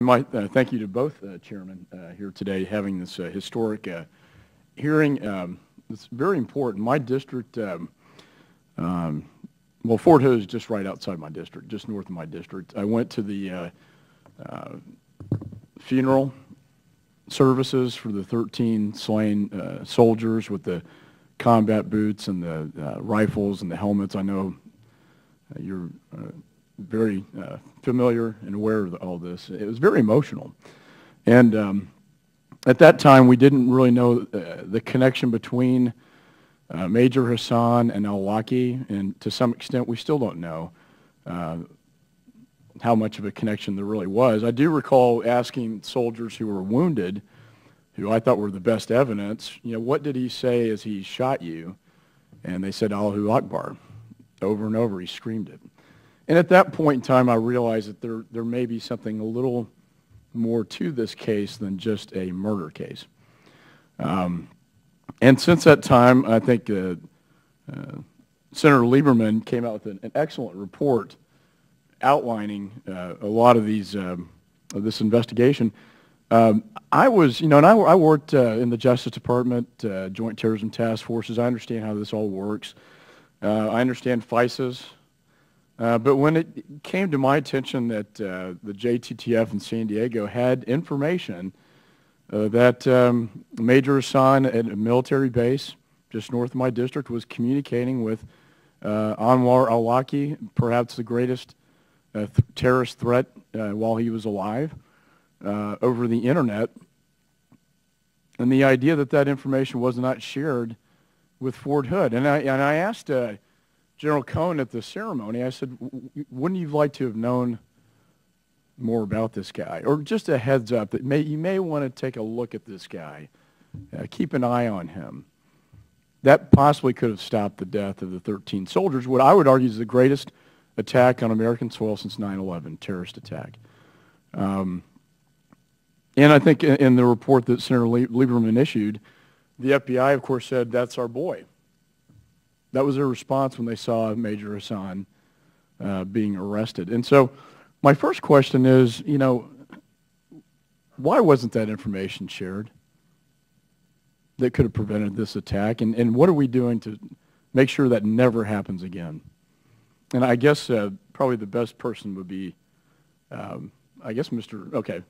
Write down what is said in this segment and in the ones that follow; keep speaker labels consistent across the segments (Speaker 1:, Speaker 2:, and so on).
Speaker 1: Thank you to both chairmen here today having this historic hearing. It's very important. My district, well, Fort Hood is just right outside my district, just north of my district. I went to the funeral services for the 13 slain soldiers with the combat boots and the rifles and the helmets. I know you're very familiar and aware of all this. It was very emotional. And at that time, we didn't really know the connection between Major Hassan and al-Awlaki, and to some extent, we still don't know how much of a connection there really was. I do recall asking soldiers who were wounded, who I thought were the best evidence, what did he say as he shot you? And they said, Allahu Akbar. Over and over, he screamed it. And at that point in time, I realized that there may be something a little more to this case than just a murder case. And since that time, I think Senator Lieberman came out with an excellent report outlining a lot of these of this investigation. I was, and I worked in the Justice Department, Joint Terrorism Task Forces. I understand how this all works. I understand FISAs. But when it came to my attention that the JTTF in San Diego had information that Major Hassan at a military base just north of my district was communicating with Anwar al-Awlaki, perhaps the greatest terrorist threat while he was alive, over the internet, and the idea that that information was not shared with Fort Hood. And I asked General Cohen at the ceremony, I said, wouldn't you like to have known more about this guy? Or just a heads up that you may want to take a look at this guy. Keep an eye on him. That possibly could have stopped the death of the 13 soldiers, what I would argue is the greatest attack on American soil since 9/11, terrorist attack. And I think in the report that Senator Lieberman issued, the FBI, of course, said, that's our boy. That was their response when they saw Major Hassan being arrested. And so my first question is, why wasn't that information shared that could have prevented this attack? And what are we doing to make sure that never happens again? And I guess probably the best person would be, I guess, Mr.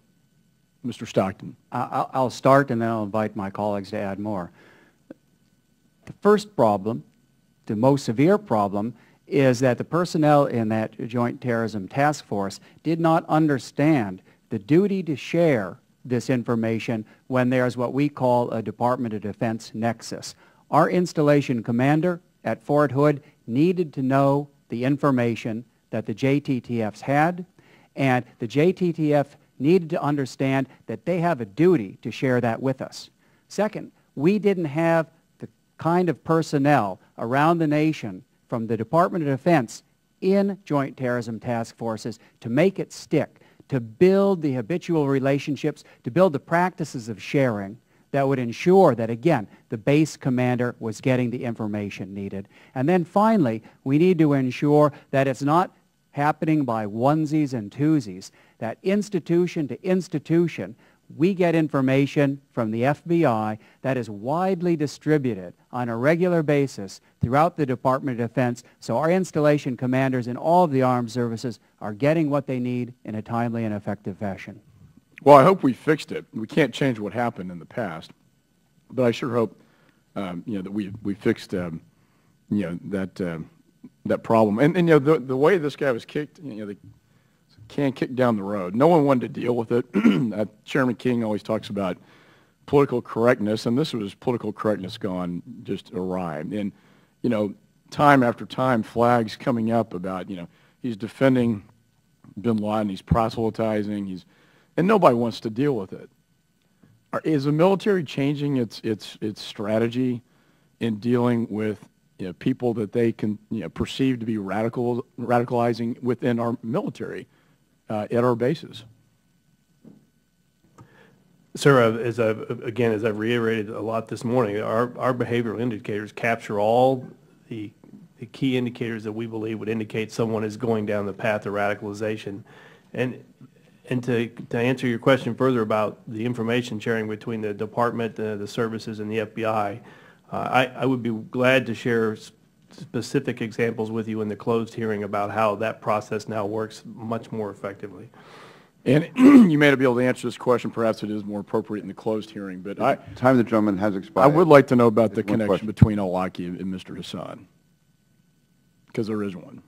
Speaker 1: Stockton.
Speaker 2: I'll start, and then I'll invite my colleagues to add more. The first problem, the most severe problem, is that the personnel in that Joint Terrorism Task Force did not understand the duty to share this information when there's what we call a Department of Defense nexus. Our installation commander at Fort Hood needed to know the information that the JTTFs had, and the JTTF needed to understand that they have a duty to share that with us. Second, we didn't have the kind of personnel around the nation from the Department of Defense in Joint Terrorism Task Forces to make it stick, to build the habitual relationships, to build the practices of sharing that would ensure that, again, the base commander was getting the information needed. And then finally, we need to ensure that it's not happening by onesies and twosies, that institution to institution, we get information from the FBI that is widely distributed on a regular basis throughout the Department of Defense, so our installation commanders in all of the armed services are getting what they need in a timely and effective fashion.
Speaker 1: Well, I hope we fixed it. We can't change what happened in the past, but I sure hope that we fixed that problem. And the way this guy was kicked, the can kicked down the road. No one wanted to deal with it. Chairman King always talks about political correctness, and this was political correctness gone just awry. And time after time, flags coming up about he's defending bin Laden, he's proselytizing, and nobody wants to deal with it. Is the military changing its strategy in dealing with people that they can perceive to be radicalizing within our military at our bases?
Speaker 3: Sir, as I've reiterated a lot this morning, our behavioral indicators capture all the key indicators that we believe would indicate someone is going down the path of radicalization. And And to answer your question further about the information sharing between the department, the services, and the FBI, I would be glad to share specific examples with you in the closed hearing about how that process now works much more effectively.
Speaker 1: And you may not be able to answer this question. Perhaps it is more appropriate in the closed hearing. But
Speaker 4: Time of the gentleman has expired.
Speaker 1: I would like to know about the
Speaker 4: There's one
Speaker 1: connection
Speaker 4: question.
Speaker 1: between Al-Awlaki and Mr. Hassan, because there is one.